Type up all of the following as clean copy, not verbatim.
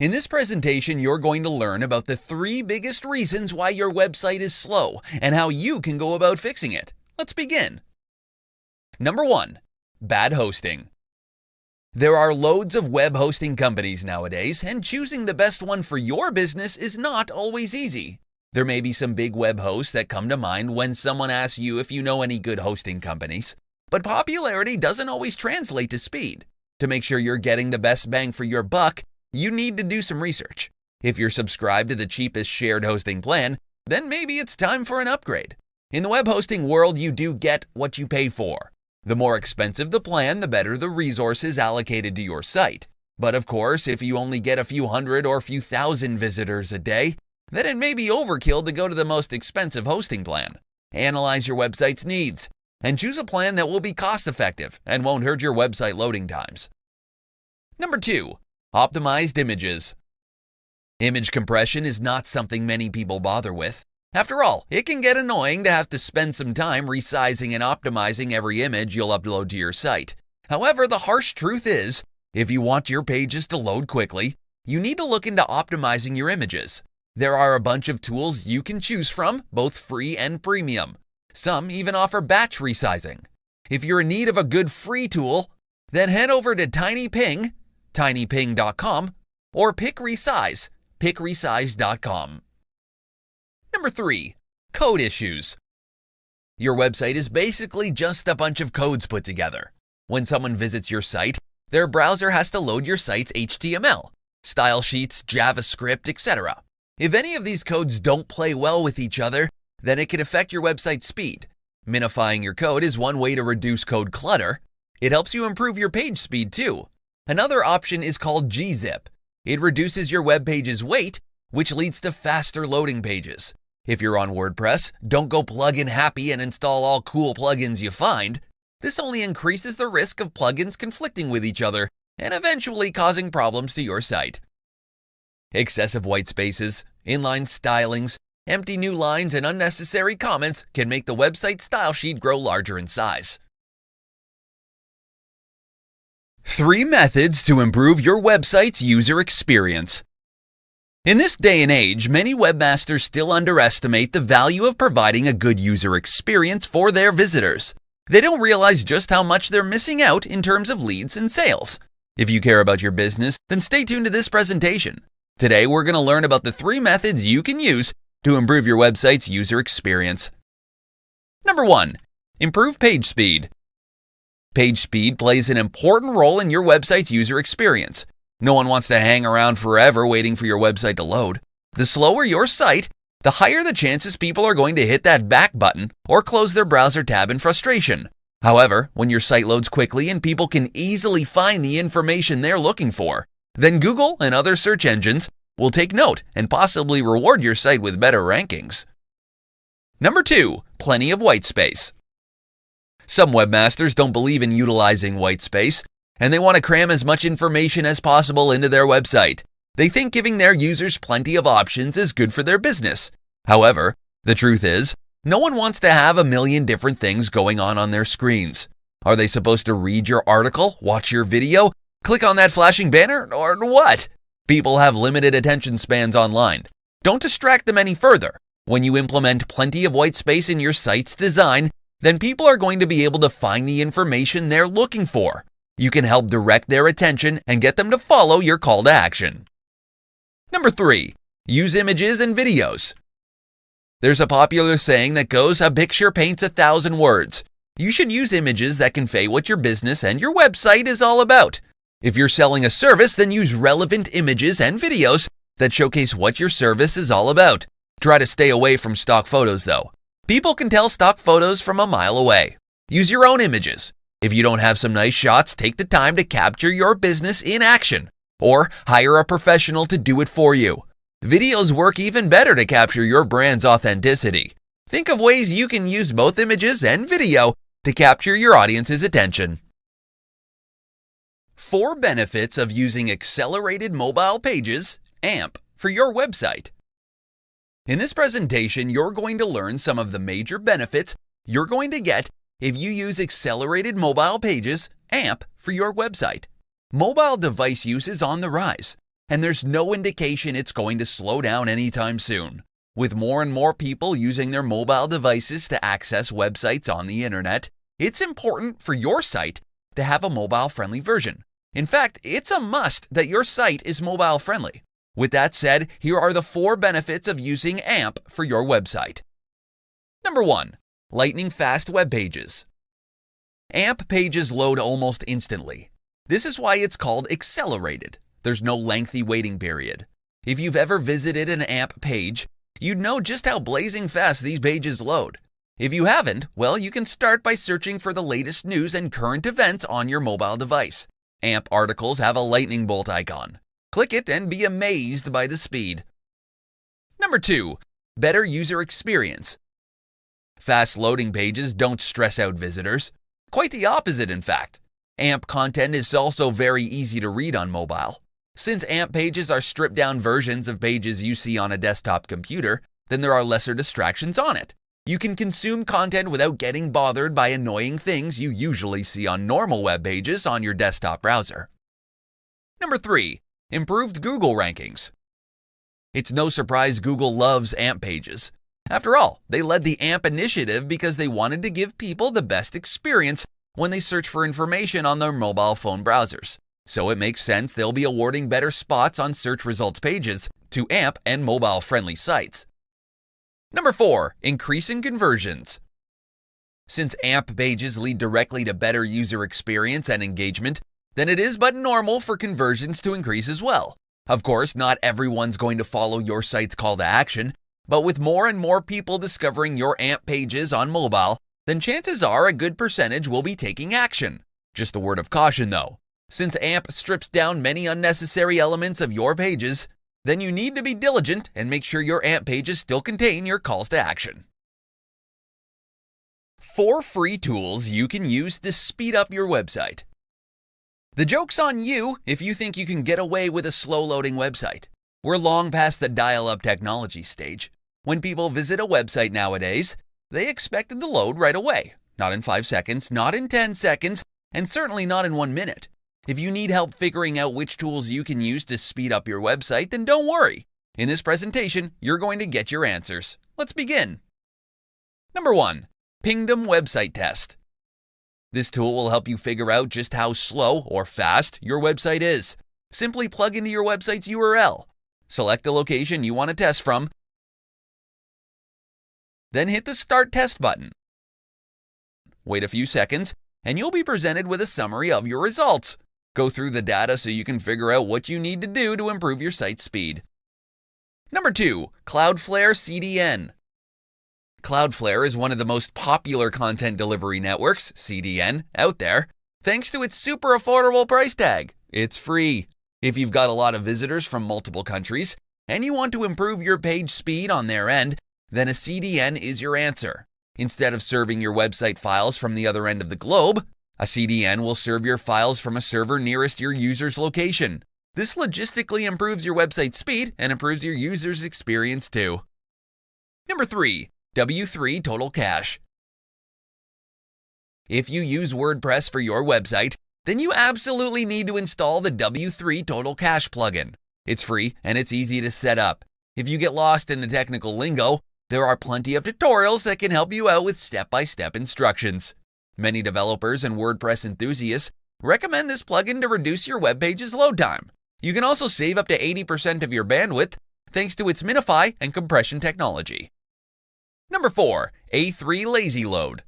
In this presentation, you're going to learn about the 3 biggest reasons why your website is slow and how you can go about fixing it. Let's begin. Number 1, bad hosting. There are loads of web hosting companies nowadays, and choosing the best one for your business is not always easy. There may be some big web hosts that come to mind when someone asks you if you know any good hosting companies, but popularity doesn't always translate to speed. To make sure you're getting the best bang for your buck, you need to do some research. If you're subscribed to the cheapest shared hosting plan, then maybe it's time for an upgrade. In the web hosting world, you do get what you pay for. The more expensive the plan, the better the resources allocated to your site. But of course, if you only get a few hundred or a few thousand visitors a day, then it may be overkill to go to the most expensive hosting plan. Analyze your website's needs and choose a plan that will be cost-effective and won't hurt your website loading times. Number 2, optimized images. Image compression is not something many people bother with. After all, it can get annoying to have to spend some time resizing and optimizing every image you'll upload to your site. However, the harsh truth is, if you want your pages to load quickly, you need to look into optimizing your images. There are a bunch of tools you can choose from, both free and premium. Some even offer batch resizing. If you're in need of a good free tool, then head over to tinyping.com, or PickResize, PickResize.com. Number 3, code issues. Your website is basically just a bunch of codes put together. When someone visits your site, their browser has to load your site's HTML, style sheets, JavaScript, etc. If any of these codes don't play well with each other, then it can affect your website's speed. Minifying your code is one way to reduce code clutter. It helps you improve your page speed too. Another option is called gzip. It reduces your web page's weight, which leads to faster loading pages. If you're on WordPress, don't go plugin happy and install all cool plugins you find. This only increases the risk of plugins conflicting with each other and eventually causing problems to your site. Excessive white spaces, inline stylings, empty new lines, and unnecessary comments can make the website style sheet grow larger in size. 3 methods to improve your website's user experience. In this day and age, many webmasters still underestimate the value of providing a good user experience for their visitors. They don't realize just how much they're missing out in terms of leads and sales. If you care about your business, then stay tuned to this presentation. Today, we're going to learn about the 3 methods you can use to improve your website's user experience. Number 1, improve page speed. Page speed plays an important role in your website's user experience. No one wants to hang around forever waiting for your website to load. The slower your site, the higher the chances people are going to hit that back button or close their browser tab in frustration. However, when your site loads quickly and people can easily find the information they're looking for, then Google and other search engines will take note and possibly reward your site with better rankings. Number 2, plenty of white space. Some webmasters don't believe in utilizing white space, and they want to cram as much information as possible into their website. They think giving their users plenty of options is good for their business. However, the truth is, no one wants to have a million different things going on their screens. Are they supposed to read your article, watch your video, click on that flashing banner, or what? People have limited attention spans online. Don't distract them any further. When you implement plenty of white space in your site's design, then people are going to be able to find the information they're looking for. You can help direct their attention and get them to follow your call to action. Number 3, use images and videos. There's a popular saying that goes, "A picture paints 1,000 words." You should use images that convey what your business and your website is all about. If you're selling a service, then use relevant images and videos that showcase what your service is all about. Try to stay away from stock photos though. People can tell stock photos from a mile away. Use your own images. If you don't have some nice shots, take the time to capture your business in action, or hire a professional to do it for you. Videos work even better to capture your brand's authenticity. Think of ways you can use both images and video to capture your audience's attention. 4 benefits of using accelerated mobile pages, AMP, for your website. In this presentation, you're going to learn some of the major benefits you're going to get if you use accelerated mobile pages, AMP, for your website. Mobile device use is on the rise. and there's no indication it's going to slow down anytime soon. With more and more people using their mobile devices to access websites on the internet, it's important for your site to have a mobile-friendly version. In fact, it's a must that your site is mobile-friendly. With that said, here are the 4 benefits of using AMP for your website. Number 1. Lightning-fast web pages. AMP pages load almost instantly. This is why it's called accelerated. There's no lengthy waiting period. If you've ever visited an AMP page, you'd know just how blazing fast these pages load. If you haven't, well, you can start by searching for the latest news and current events on your mobile device. AMP articles have a lightning bolt icon. Click it and be amazed by the speed. Number 2. Better user experience. Fast loading pages don't stress out visitors. Quite the opposite, in fact. AMP content is also very easy to read on mobile. Since AMP pages are stripped-down versions of pages you see on a desktop computer, then there are lesser distractions on it. You can consume content without getting bothered by annoying things you usually see on normal web pages on your desktop browser. Number 3. Improved Google rankings. It's no surprise Google loves AMP pages. After all, they led the AMP initiative because they wanted to give people the best experience when they search for information on their mobile phone browsers. So it makes sense they'll be awarding better spots on search results pages to AMP and mobile-friendly sites. Number 4. Increasing conversions. Since AMP pages lead directly to better user experience and engagement, then it is but normal for conversions to increase as well. Of course, not everyone's going to follow your site's call to action, but with more and more people discovering your AMP pages on mobile, then chances are a good percentage will be taking action. Just a word of caution though, since AMP strips down many unnecessary elements of your pages, then you need to be diligent and make sure your AMP pages still contain your calls to action. 4 free tools you can use to speed up your website. The joke's on you if you think you can get away with a slow-loading website. We're long past the dial-up technology stage. When people visit a website nowadays, they expect it to load right away. Not in 5 seconds, not in 10 seconds, and certainly not in 1 minute. If you need help figuring out which tools you can use to speed up your website, then don't worry. In this presentation, you're going to get your answers. Let's begin. Number 1. Pingdom Website Test. This tool will help you figure out just how slow or fast your website is. Simply plug into your website's URL. Select the location you want to test from, then hit the Start Test button. Wait a few seconds, and you'll be presented with a summary of your results. Go through the data so you can figure out what you need to do to improve your site's speed. Number 2. Cloudflare CDN. Cloudflare is one of the most popular content delivery networks, CDN, out there, thanks to its super affordable price tag. It's free. If you've got a lot of visitors from multiple countries, and you want to improve your page speed on their end, then a CDN is your answer. Instead of serving your website files from the other end of the globe, a CDN will serve your files from a server nearest your user's location. This logistically improves your website speed and improves your user's experience too. Number 3. W3 Total Cache. If you use WordPress for your website, then you absolutely need to install the W3 Total Cache plugin. It's free and it's easy to set up. If you get lost in the technical lingo, there are plenty of tutorials that can help you out with step-by-step instructions. Many developers and WordPress enthusiasts recommend this plugin to reduce your web page's load time. You can also save up to 80% of your bandwidth thanks to its minify and compression technology. Number 4. A3 Lazy Load.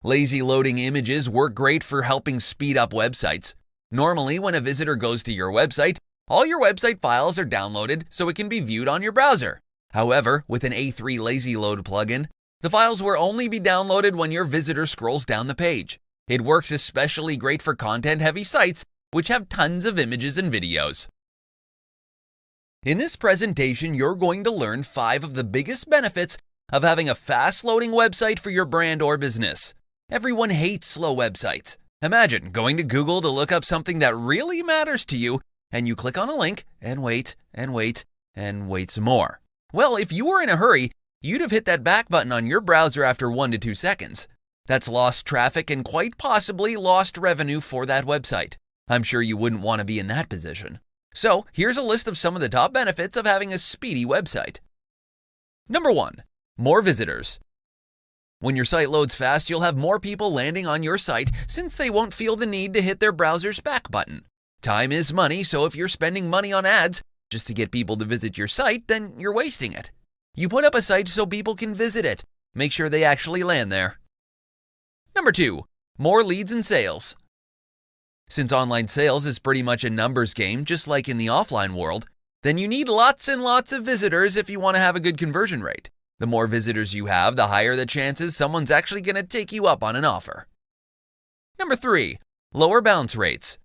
Lazy loading images work great for helping speed up websites. Normally, when a visitor goes to your website, all your website files are downloaded so it can be viewed on your browser. However, with an A3 Lazy Load plugin, the files will only be downloaded when your visitor scrolls down the page. It works especially great for content-heavy sites which have tons of images and videos. In this presentation, you're going to learn 5 of the biggest benefits of having a fast-loading website for your brand or business. Everyone hates slow websites. Imagine going to Google to look up something that really matters to you, and you click on a link and wait and wait and wait some more. Well, if you were in a hurry, you'd have hit that back button on your browser after 1 to 2 seconds. That's lost traffic and quite possibly lost revenue for that website. I'm sure you wouldn't want to be in that position. So here's a list of some of the top benefits of having a speedy website. Number 1. More visitors. When your site loads fast, you'll have more people landing on your site since they won't feel the need to hit their browser's back button. Time is money, so if you're spending money on ads just to get people to visit your site, then you're wasting it. You put up a site so people can visit it. Make sure they actually land there. Number 2. More leads and sales. Since online sales is pretty much a numbers game, just like in the offline world, then you need lots and lots of visitors if you want to have a good conversion rate. The more visitors you have, the higher the chances someone's actually going to take you up on an offer. Number 3. Lower bounce rates.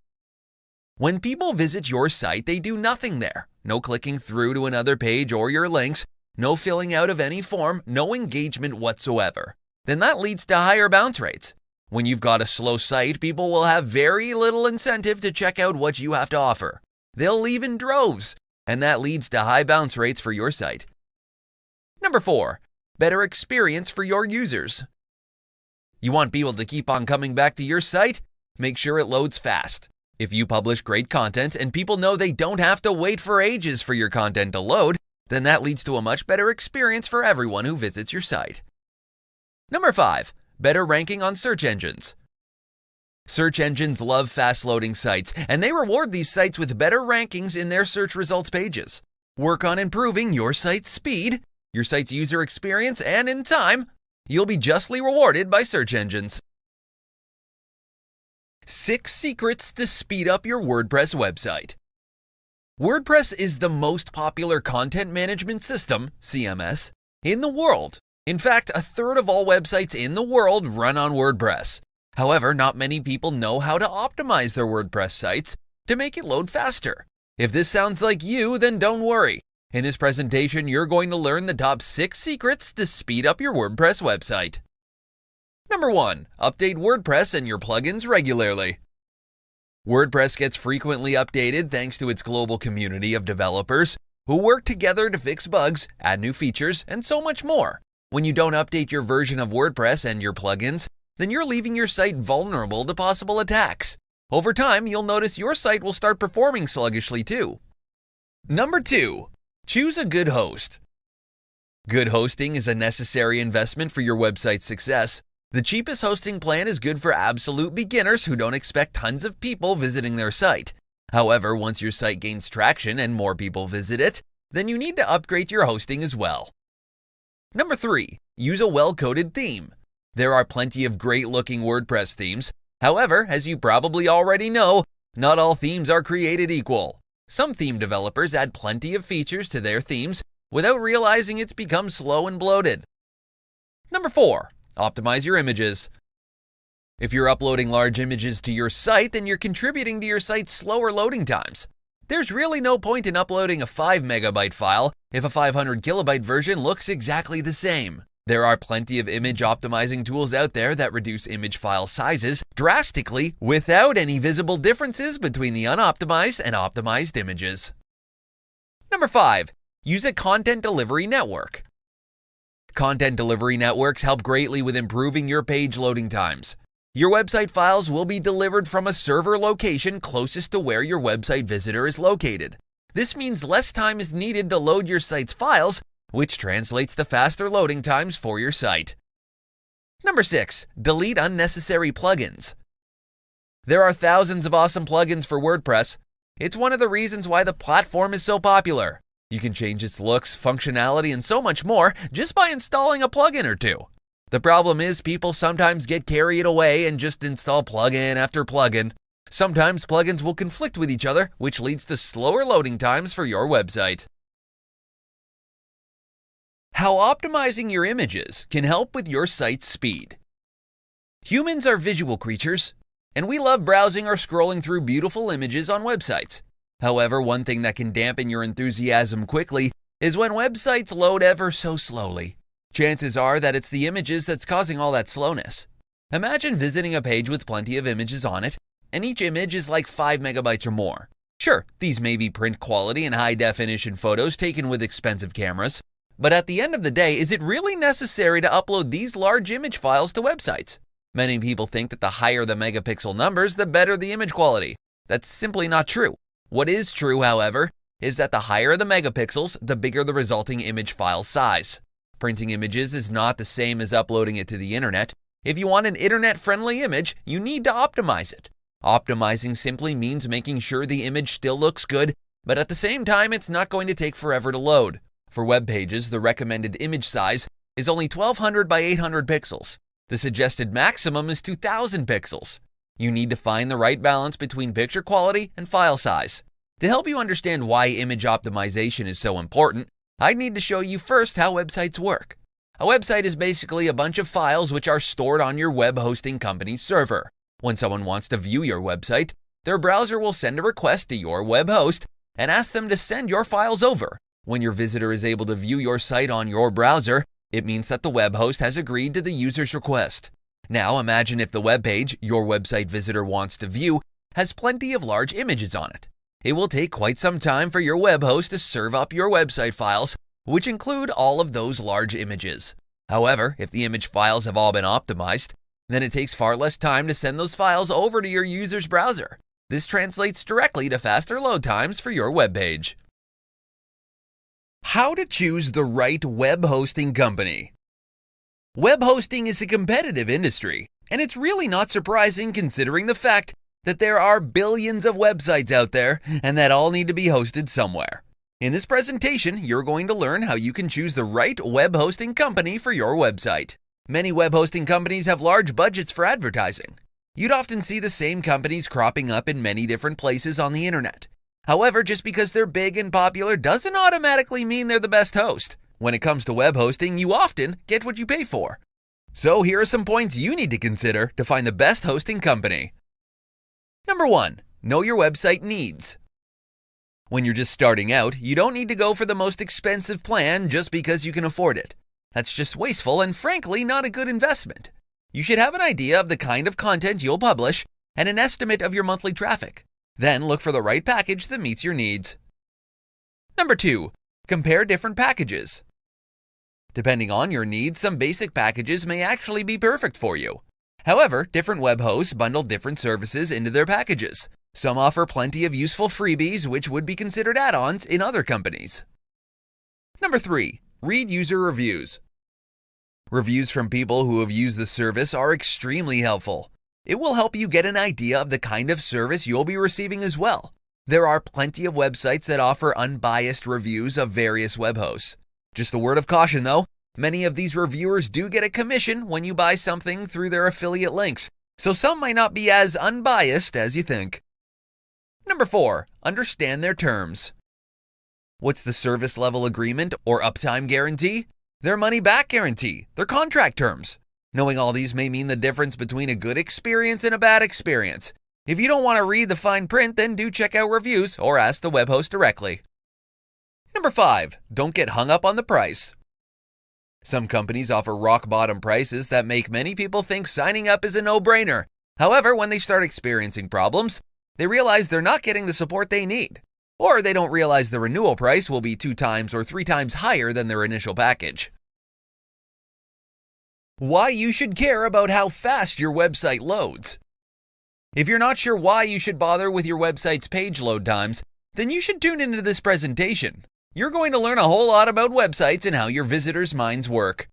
When people visit your site, they do nothing there. No clicking through to another page or your links, no filling out of any form, no engagement whatsoever. Then that leads to higher bounce rates. When you've got a slow site, people will have very little incentive to check out what you have to offer. They'll leave in droves, and that leads to high bounce rates for your site. Number 4. Better experience for your users. You want people to keep on coming back to your site? Make sure it loads fast. If you publish great content and people know they don't have to wait for ages for your content to load, then that leads to a much better experience for everyone who visits your site. Number 5. Better ranking on search engines. Search engines love fast-loading sites, and they reward these sites with better rankings in their search results pages. Work on improving your site's speed, your site's user experience, and in time, you'll be justly rewarded by search engines. 6 secrets to speed up your WordPress website. WordPress is the most popular content management system, CMS, in the world. In fact, a third of all websites in the world run on WordPress. However, not many people know how to optimize their WordPress sites to make it load faster. If this sounds like you, then don't worry. In this presentation, you're going to learn the top 6 secrets to speed up your WordPress website. Number 1. Update WordPress and your plugins regularly. WordPress gets frequently updated thanks to its global community of developers who work together to fix bugs, add new features, and so much more. When you don't update your version of WordPress and your plugins, then you're leaving your site vulnerable to possible attacks. Over time, you'll notice your site will start performing sluggishly too. Number 2. Choose a good host. Good hosting is a necessary investment for your website's success. The cheapest hosting plan is good for absolute beginners who don't expect tons of people visiting their site. However, once your site gains traction and more people visit it, then you need to upgrade your hosting as well. Number 3. Use a well-coded theme. There are plenty of great-looking WordPress themes. However, as you probably already know, not all themes are created equal. Some theme developers add plenty of features to their themes without realizing it's become slow and bloated. Number 4. Optimize your images. If you're uploading large images to your site, then you're contributing to your site's slower loading times. There's really no point in uploading a 5 megabyte file if a 500 kilobyte version looks exactly the same. There are plenty of image optimizing tools out there that reduce image file sizes drastically without any visible differences between the unoptimized and optimized images. Number 5. Use a content delivery network. Content delivery networks help greatly with improving your page loading times. Your website files will be delivered from a server location closest to where your website visitor is located. This means less time is needed to load your site's files, which translates to faster loading times for your site. Number 6. Delete unnecessary plugins. There are thousands of awesome plugins for WordPress. It's one of the reasons why the platform is so popular. You can change its looks, functionality, and so much more just by installing a plugin or two. The problem is people sometimes get carried away and just install plugin after plugin. Sometimes plugins will conflict with each other, which leads to slower loading times for your website. How optimizing your images can help with your site's speed. Humans are visual creatures, and we love browsing or scrolling through beautiful images on websites. However, one thing that can dampen your enthusiasm quickly is when websites load ever so slowly. Chances are that it's the images that's causing all that slowness. Imagine visiting a page with plenty of images on it, and each image is like 5 megabytes or more. Sure, these may be print quality and high-definition photos taken with expensive cameras, but at the end of the day, is it really necessary to upload these large image files to websites? Many people think that the higher the megapixel numbers, the better the image quality. That's simply not true. What is true, however, is that the higher the megapixels, the bigger the resulting image file size. Printing images is not the same as uploading it to the internet. If you want an internet-friendly image, you need to optimize it. Optimizing simply means making sure the image still looks good, but at the same time, it's not going to take forever to load. For web pages, the recommended image size is only 1200 by 800 pixels. The suggested maximum is 2000 pixels. You need to find the right balance between picture quality and file size. To help you understand why image optimization is so important, I need to show you first how websites work. A website is basically a bunch of files which are stored on your web hosting company's server. When someone wants to view your website, their browser will send a request to your web host and ask them to send your files over. When your visitor is able to view your site on your browser, it means that the web host has agreed to the user's request. Now imagine if the web page your website visitor wants to view has plenty of large images on it. It will take quite some time for your web host to serve up your website files, which include all of those large images. However, if the image files have all been optimized, then it takes far less time to send those files over to your user's browser. This translates directly to faster load times for your web page. How to choose the right web hosting company. Web hosting is a competitive industry, and it's really not surprising considering the fact that there are billions of websites out there and that all need to be hosted somewhere. In this presentation, you're going to learn how you can choose the right web hosting company for your website. Many web hosting companies have large budgets for advertising. You'd often see the same companies cropping up in many different places on the internet. However, just because they're big and popular doesn't automatically mean they're the best host. When it comes to web hosting, you often get what you pay for. So here are some points you need to consider to find the best hosting company. Number 1. Know your website needs. When you're just starting out, you don't need to go for the most expensive plan just because you can afford it. That's just wasteful and frankly not a good investment. You should have an idea of the kind of content you'll publish and an estimate of your monthly traffic. Then look for the right package that meets your needs. Number 2. Compare different packages. Depending on your needs, some basic packages may actually be perfect for you. However, different web hosts bundle different services into their packages. Some offer plenty of useful freebies which would be considered add-ons in other companies. Number 3. Read user reviews. Reviews from people who have used the service are extremely helpful. It will help you get an idea of the kind of service you'll be receiving as well. There are plenty of websites that offer unbiased reviews of various web hosts. Just a word of caution though, many of these reviewers do get a commission when you buy something through their affiliate links, so some might not be as unbiased as you think. Number 4. Understand their terms. What's the service level agreement or uptime guarantee? Their money-back guarantee, their contract terms. Knowing all these may mean the difference between a good experience and a bad experience. If you don't want to read the fine print, then do check out reviews or ask the web host directly. Number 5. Don't get hung up on the price. Some companies offer rock-bottom prices that make many people think signing up is a no-brainer. However, when they start experiencing problems, they realize they're not getting the support they need. Or they don't realize the renewal price will be 2 times or 3 times higher than their initial package. Why you should care about how fast your website loads. If you're not sure why you should bother with your website's page load times, then you should tune into this presentation. You're going to learn a whole lot about websites and how your visitors' minds work.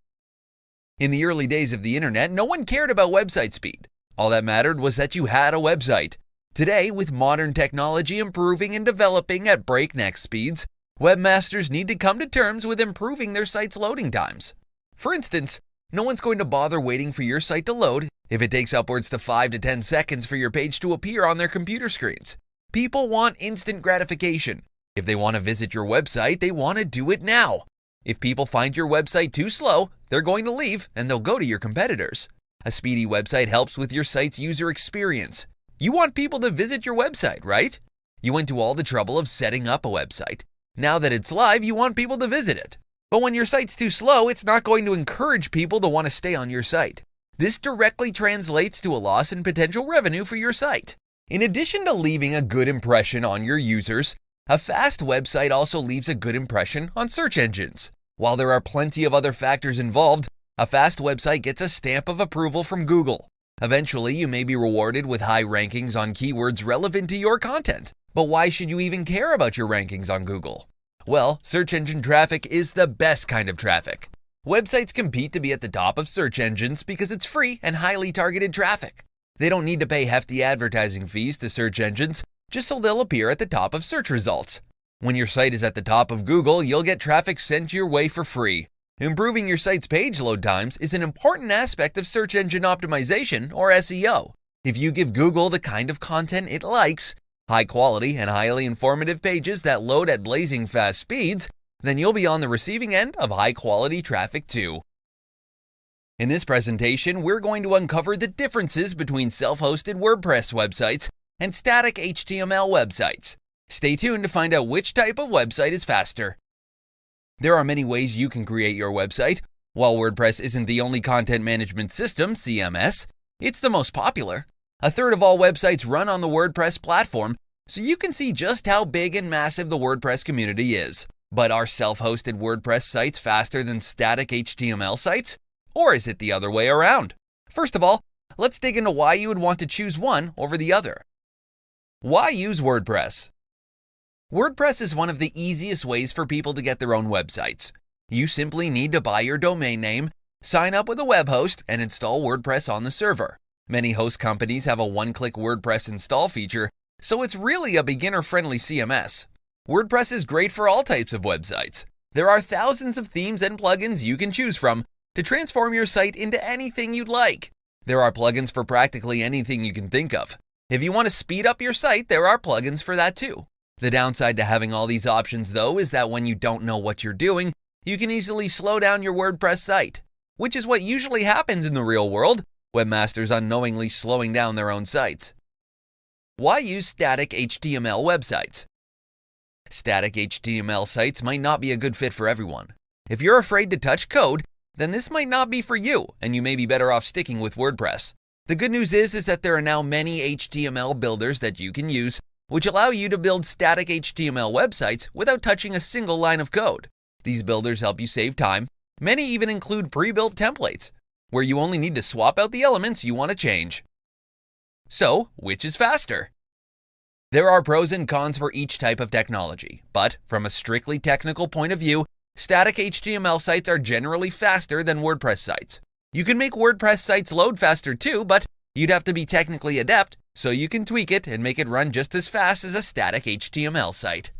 In the early days of the internet, no one cared about website speed. All that mattered was that you had a website. Today, with modern technology improving and developing at breakneck speeds, webmasters need to come to terms with improving their site's loading times. For instance, no one's going to bother waiting for your site to load if it takes upwards to 5 to 10 seconds for your page to appear on their computer screens. People want instant gratification. If they want to visit your website, they want to do it now. If people find your website too slow, they're going to leave and they'll go to your competitors. A speedy website helps with your site's user experience. You want people to visit your website, right? You went to all the trouble of setting up a website. Now that it's live, you want people to visit it. But when your site's too slow, it's not going to encourage people to want to stay on your site. This directly translates to a loss in potential revenue for your site. In addition to leaving a good impression on your users, a fast website also leaves a good impression on search engines. While there are plenty of other factors involved, a fast website gets a stamp of approval from Google. Eventually, you may be rewarded with high rankings on keywords relevant to your content. But why should you even care about your rankings on Google? Well, search engine traffic is the best kind of traffic. Websites compete to be at the top of search engines because it's free and highly targeted traffic. They don't need to pay hefty advertising fees to search engines just so they'll appear at the top of search results. When your site is at the top of Google, you'll get traffic sent your way for free. Improving your site's page load times is an important aspect of search engine optimization, or SEO. If you give Google the kind of content it likes, high quality and highly informative pages that load at blazing fast speeds, then you'll be on the receiving end of high quality traffic too. In this presentation, we're going to uncover the differences between self-hosted WordPress websites and static HTML websites. Stay tuned to find out which type of website is faster. There are many ways you can create your website. While WordPress isn't the only content management system, CMS, it's the most popular. A third of all websites run on the WordPress platform, so you can see just how big and massive the WordPress community is. But are self-hosted WordPress sites faster than static HTML sites? Or is it the other way around? First of all, let's dig into why you would want to choose one over the other. Why use WordPress? WordPress is one of the easiest ways for people to get their own websites. You simply need to buy your domain name, sign up with a web host, and install WordPress on the server. Many host companies have a one-click WordPress install feature, so it's really a beginner-friendly CMS. WordPress is great for all types of websites. There are thousands of themes and plugins you can choose from to transform your site into anything you'd like. There are plugins for practically anything you can think of. If you want to speed up your site, there are plugins for that too. The downside to having all these options, though, is that when you don't know what you're doing, you can easily slow down your WordPress site, which is what usually happens in the real world, webmasters unknowingly slowing down their own sites. Why use static HTML websites? Static HTML sites might not be a good fit for everyone. If you're afraid to touch code, then this might not be for you, and you may be better off sticking with WordPress. The good news is that there are now many HTML builders that you can use, which allow you to build static HTML websites without touching a single line of code. These builders help you save time. Many even include pre-built templates, where you only need to swap out the elements you want to change. So, which is faster? There are pros and cons for each type of technology, but from a strictly technical point of view, static HTML sites are generally faster than WordPress sites. You can make WordPress sites load faster too, but you'd have to be technically adept, so you can tweak it and make it run just as fast as a static HTML site.